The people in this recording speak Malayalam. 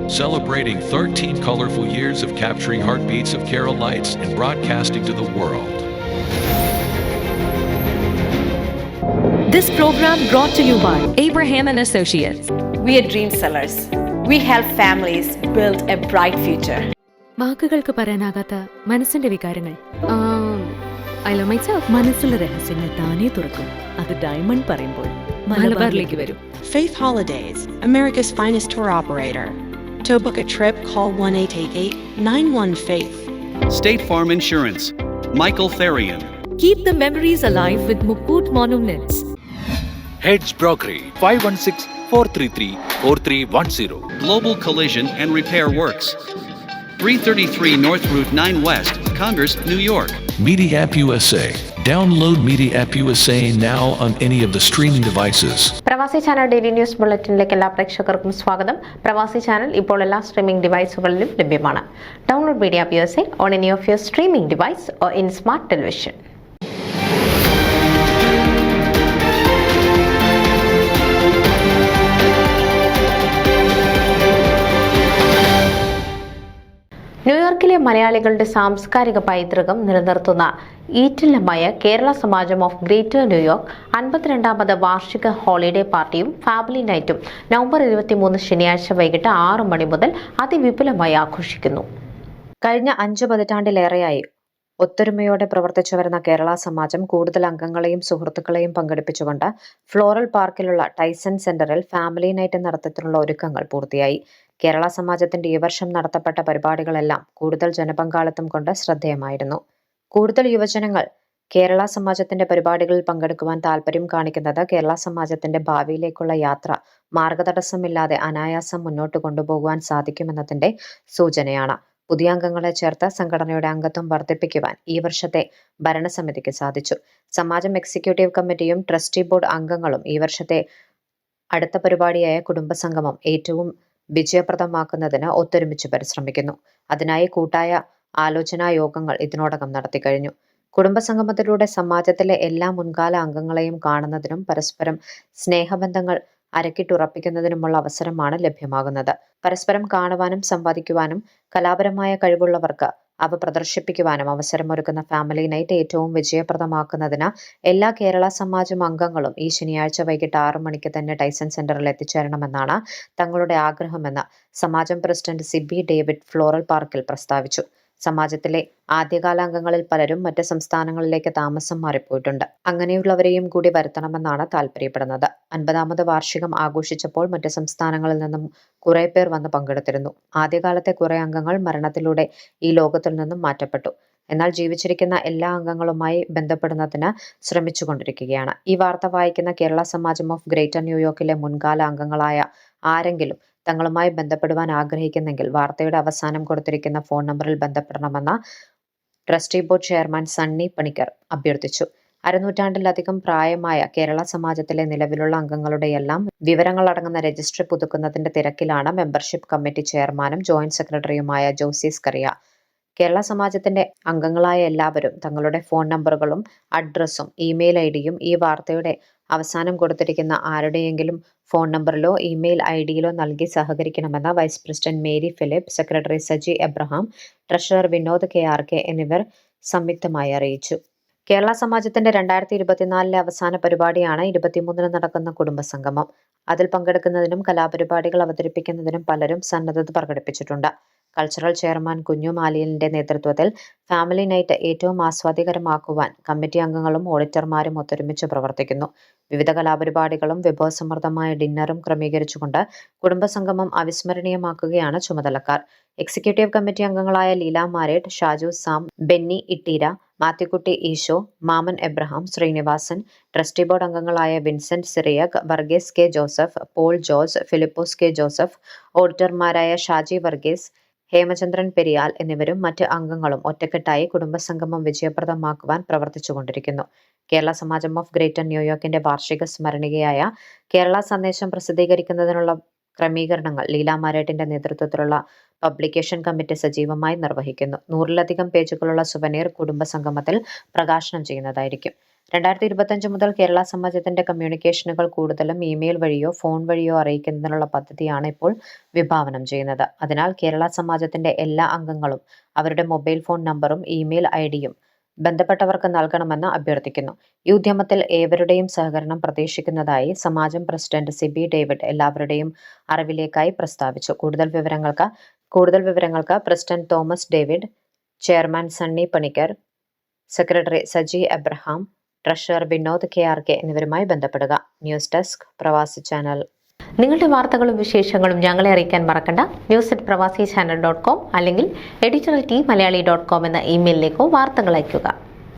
celebrating 13 colorful years of capturing heartbeats of Carolites and broadcasting to the world. This program brought to you by Abraham and Associates. We are dream sellers. We help families build a bright future. വാക്കുകൾക്ക് പറയാനാകാത്ത മനസ്സിന്റെ വികാരങ്ങൾ. I love myself. മനസ്സിലെ രഹസ്യങ്ങൾ താനേ തുറക്കും. അത് ഡയമണ്ട് പറയുമ്പോൾ മലബാറിലേക്ക് വരും. Faith Holidays, America's finest tour operator. To book a trip, call 1-888-91-FAITH. State Farm Insurance, Michael Therian. Keep the memories alive with Mukut Monuments. Heads Brokery 516-433-4310. Global Collision and Repair Works, 333 North Route 9 West, Congress, New York. Media App USA. Download Media App USA now on any of the streaming devices. പ്രവാസി ചാനൽ ഡെയിലി ന്യൂസ് ബുള്ളറ്റിനിലേക്ക് എല്ലാ പ്രേക്ഷകർക്കും സ്വാഗതം. പ്രവാസി ചാനൽ ഇപ്പോൾ എല്ലാ സ്ട്രീമിംഗ് ഡിവൈസുകളിലും ലഭ്യമാണ്. Download media app USA on any of your streaming device or in smart television. ന്യൂയോർക്കിലെ മലയാളികളുടെ സാംസ്കാരിക പൈതൃകം നിലനിർത്തുന്ന ഈറ്റില്ലമായ Kerala Samajam of greater New York 52ാമത് വാർഷിക ഹോളിഡേ പാർട്ടിയും ഫാമിലി നൈറ്റും നവംബർ 23 ശനിയാഴ്ച വൈകിട്ട് 6 മണി മുതൽ അതിവിപുലമായി ആഘോഷിക്കുന്നു. കഴിഞ്ഞ 5 പതിറ്റാണ്ടിലേറെയായി ഒത്തൊരുമയോടെ പ്രവർത്തിച്ചു വരുന്ന കേരള സമാജം കൂടുതൽ അംഗങ്ങളെയും സുഹൃത്തുക്കളെയും പങ്കെടുപ്പിച്ചുകൊണ്ട് ഫ്ലോറൽ പാർക്കിലുള്ള ടൈസൺ സെന്ററിൽ ഫാമിലി നൈറ്റ് നടത്തത്തിനുള്ള ഒരുക്കങ്ങൾ പൂർത്തിയായി. കേരള സമാജത്തിന്റെ ഈ വർഷം നടത്തപ്പെട്ട പരിപാടികളെല്ലാം കൂടുതൽ ജനപങ്കാളിത്തം കൊണ്ട് ശ്രദ്ധേയമായിരുന്നു. കൂടുതൽ യുവജനങ്ങൾ കേരള സമാജത്തിന്റെ പരിപാടികളിൽ പങ്കെടുക്കുവാൻ താല്പര്യം കാണിക്കുന്നത് കേരള സമാജത്തിന്റെ ഭാവിയിലേക്കുള്ള യാത്ര മാർഗതടസ്സമില്ലാതെ അനായാസം മുന്നോട്ട് കൊണ്ടുപോകുവാൻ സാധിക്കുമെന്നതിന്റെ സൂചനയാണ്. പുതിയ അംഗങ്ങളെ ചേർത്ത് സംഘടനയുടെ അംഗത്വം വർദ്ധിപ്പിക്കുവാൻ ഈ വർഷത്തെ ഭരണസമിതിക്ക് സാധിച്ചു. സമാജം എക്സിക്യൂട്ടീവ് കമ്മിറ്റിയും ട്രസ്റ്റി ബോർഡ് അംഗങ്ങളും ഈ വർഷത്തെ അടുത്ത പരിപാടിയായ കുടുംബസംഗമം ഏറ്റവും വിജയപ്രദമാക്കുന്നതിന് ഒത്തൊരുമിച്ച് പരിശ്രമിക്കുന്നു. അതിനായി കൂട്ടായ ആലോചനാ യോഗങ്ങൾ ഇതിനോടകം നടത്തിക്കഴിഞ്ഞു. കുടുംബസംഗമത്തിലൂടെ സമാജത്തിലെ എല്ലാ മുൻകാല അംഗങ്ങളെയും കാണുന്നതിനും പരസ്പരം സ്നേഹബന്ധങ്ങൾ അരക്കിട്ടുറപ്പിക്കുന്നതിനുമുള്ള അവസരമാണ് ലഭ്യമാകുന്നത്. പരസ്പരം കാണുവാനും സംവാദിക്കുവാനും കലാപരമായ കഴിവുള്ളവർക്ക് അവ പ്രദർശിപ്പിക്കുവാനും അവസരമൊരുക്കുന്ന ഫാമിലി നൈറ്റ് ഏറ്റവും വിജയപ്രദമാക്കുന്നതിന് എല്ലാ കേരള സമാജം അംഗങ്ങളും ഈ ശനിയാഴ്ച വൈകിട്ട് 6 മണിക്ക് തന്നെ ടൈസൺ സെന്ററിൽ എത്തിച്ചേരണമെന്നാണ് തങ്ങളുടെ ആഗ്രഹമെന്ന് സമാജം പ്രസിഡന്റ് സിബി ഡേവിഡ് ഫ്ലോറൽ പാർക്കിൽ പ്രസ്താവിച്ചു. സമാജത്തിലെ ആദ്യകാല അംഗങ്ങളിൽ പലരും മറ്റ് സംസ്ഥാനങ്ങളിലേക്ക് താമസം മാറിപ്പോയിട്ടുണ്ട്. അങ്ങനെയുള്ളവരെയും കൂടി വരുത്തണമെന്നാണ് താല്പര്യപ്പെടുന്നത്. 50ാമത് വാർഷികം ആഘോഷിച്ചപ്പോൾ മറ്റ് സംസ്ഥാനങ്ങളിൽ നിന്നും കുറെ പേർ വന്ന് പങ്കെടുത്തിരുന്നു. ആദ്യകാലത്തെ കുറെ അംഗങ്ങൾ മരണത്തിലൂടെ ഈ ലോകത്തിൽ നിന്നും മാറ്റപ്പെട്ടു. എന്നാൽ ജീവിച്ചിരിക്കുന്ന എല്ലാ അംഗങ്ങളുമായി ബന്ധപ്പെടുന്നതിന് ശ്രമിച്ചുകൊണ്ടിരിക്കുകയാണ്. ഈ വാർത്ത വായിക്കുന്ന കേരള സമാജം ഓഫ് ഗ്രേറ്റർ ന്യൂയോർക്കിലെ മുൻകാല അംഗങ്ങളായ ആരെങ്കിലും തങ്ങളുമായി ബന്ധപ്പെടുവാൻ ആഗ്രഹിക്കുന്നെങ്കിൽ വാർത്തയുടെ അവസാനം കൊടുത്തിരിക്കുന്ന ഫോൺ നമ്പറിൽ ബന്ധപ്പെടണമെന്ന് trustee board chairman Sunny Panicker അഭ്യർത്ഥിച്ചു. അരനൂറ്റാണ്ടിലധികം പ്രായമായ കേരള സമാജത്തിലെ നിലവിലുള്ള അംഗങ്ങളുടെയെല്ലാം വിവരങ്ങൾ അടങ്ങുന്ന രജിസ്റ്റർ പുതുക്കുന്നതിന്റെ തിരക്കിലാണ് മെമ്പർഷിപ്പ് കമ്മിറ്റി ചെയർമാനും ജോയിന്റ് സെക്രട്ടറിയുമായ ജോസി സ്കറിയ. കേരള സമാജത്തിന്റെ അംഗങ്ങളായ എല്ലാവരും തങ്ങളുടെ ഫോൺ നമ്പറുകളും അഡ്രസ്സും ഇമെയിൽ ഐഡിയും ഈ വാർത്തയുടെ അവസാനം കൊടുത്തിരിക്കുന്ന ആരുടെയെങ്കിലും ഫോൺ നമ്പറിലോ ഇമെയിൽ ഐഡിയിലോ നൽകി സഹകരിക്കണമെന്ന് vice president Mary Philip, secretary Saji Abraham, treasurer Vinod KRK എന്നിവർ സംയുക്തമായി അറിയിച്ചു. കേരള സമാജത്തിന്റെ 2024 അവസാന പരിപാടിയാണ് 23 നടക്കുന്ന കുടുംബസംഗമം. അതിൽ പങ്കെടുക്കുന്നതിനും കലാപരിപാടികൾ അവതരിപ്പിക്കുന്നതിനും പലരും സന്നദ്ധത പ്രകടിപ്പിച്ചിട്ടുണ്ട്. കൾച്ചറൽ ചെയർമാൻ കുഞ്ഞു മാലിയലിന്റെ നേതൃത്വത്തിൽ ഫാമിലി നൈറ്റ് ഏറ്റവും ആസ്വാദികരമാക്കുവാൻ കമ്മിറ്റി അംഗങ്ങളും ഓഡിറ്റർമാരും ഒത്തൊരുമിച്ച് പ്രവർത്തിക്കുന്നു. വിവിധ കലാപരിപാടികളും വിഭവസമൃദ്ധമായ ഡിന്നറും ക്രമീകരിച്ചുകൊണ്ട് കുടുംബസംഗമം അവിസ്മരണീയമാക്കുകയാണ് ചുമതലക്കാർ. എക്സിക്യൂട്ടീവ് കമ്മിറ്റി അംഗങ്ങളായ ലീല മാരേട്ട്, ഷാജു സാം, ബെന്നി ഇട്ടീര, മാത്യുക്കുട്ടി ഈശോ, മാമൻ എബ്രഹാം, ശ്രീനിവാസൻ, ട്രസ്റ്റി ബോർഡ് അംഗങ്ങളായ വിൻസെന്റ് സിറിയക്, വർഗീസ് K. ജോസഫ്, പോൾ ജോർജ്, ഫിലിപ്പോസ് K. ജോസഫ്, ഓഡിറ്റർമാരായ ഷാജി വർഗീസ്, ഹേമചന്ദ്രൻ പെരിയാൽ എന്നിവരും മറ്റ് അംഗങ്ങളും ഒറ്റക്കെട്ടായി കുടുംബസംഗമം വിജയപ്രദമാക്കുവാൻ പ്രവർത്തിച്ചുകൊണ്ടിരിക്കുന്നു. കേരള സമാജം ഓഫ് ഗ്രേറ്റർ ന്യൂയോർക്കിന്റെ വാർഷിക സ്മരണികയായ കേരള സന്ദേശം പ്രസിദ്ധീകരിക്കുന്നതിനുള്ള ക്രമീകരണങ്ങൾ ലീല മാരേട്ടിന്റെ നേതൃത്വത്തിലുള്ള പബ്ലിക്കേഷൻ കമ്മിറ്റി സജീവമായി നിർവഹിക്കുന്നു. 100-ലധികം പേജുകളുള്ള സുവനീർ കുടുംബസംഗമത്തിൽ പ്രകാശനം ചെയ്യുന്നതായിരിക്കും. 2025 മുതൽ കേരള സമാജത്തിന്റെ കമ്മ്യൂണിക്കേഷനുകൾ കൂടുതലും ഇമെയിൽ വഴിയോ ഫോൺ വഴിയോ അറിയിക്കുന്നതിനുള്ള പദ്ധതിയാണ് ഇപ്പോൾ വിഭാവനം ചെയ്യുന്നത്. അതിനാൽ കേരള സമാജത്തിന്റെ എല്ലാ അംഗങ്ങളും അവരുടെ മൊബൈൽ ഫോൺ നമ്പറും ഇമെയിൽ ഐഡിയും ബന്ധപ്പെട്ടവർക്ക് നൽകണമെന്ന് അഭ്യർത്ഥിക്കുന്നു. ഈ ഉദ്യമത്തിൽ ഏവരുടെയും സഹകരണം പ്രതീക്ഷിക്കുന്നതായി സമാജം പ്രസിഡന്റ് സിബി ഡേവിഡ് എല്ലാവരുടെയും അറിവിലേക്കായി പ്രസ്താവിച്ചു. കൂടുതൽ വിവരങ്ങൾക്ക് president Thomas David, chairman Sunny Panicker, secretary Saji Abraham, treasurer Vinod KRK എന്നിവരുമായി ബന്ധപ്പെടുക. ന്യൂസ് ഡെസ്ക് പ്രവാസി ചാനൽ. നിങ്ങളുടെ വാർത്തകളും വിശേഷങ്ങളും ഞങ്ങളെ അറിയിക്കാൻ മറക്കണ്ട. news@pravasichannel.com അല്ലെങ്കിൽ editorial@tmalayali.com എന്ന ഇമെയിലിലേക്കോ വാർത്തകൾ അയയ്ക്കുക.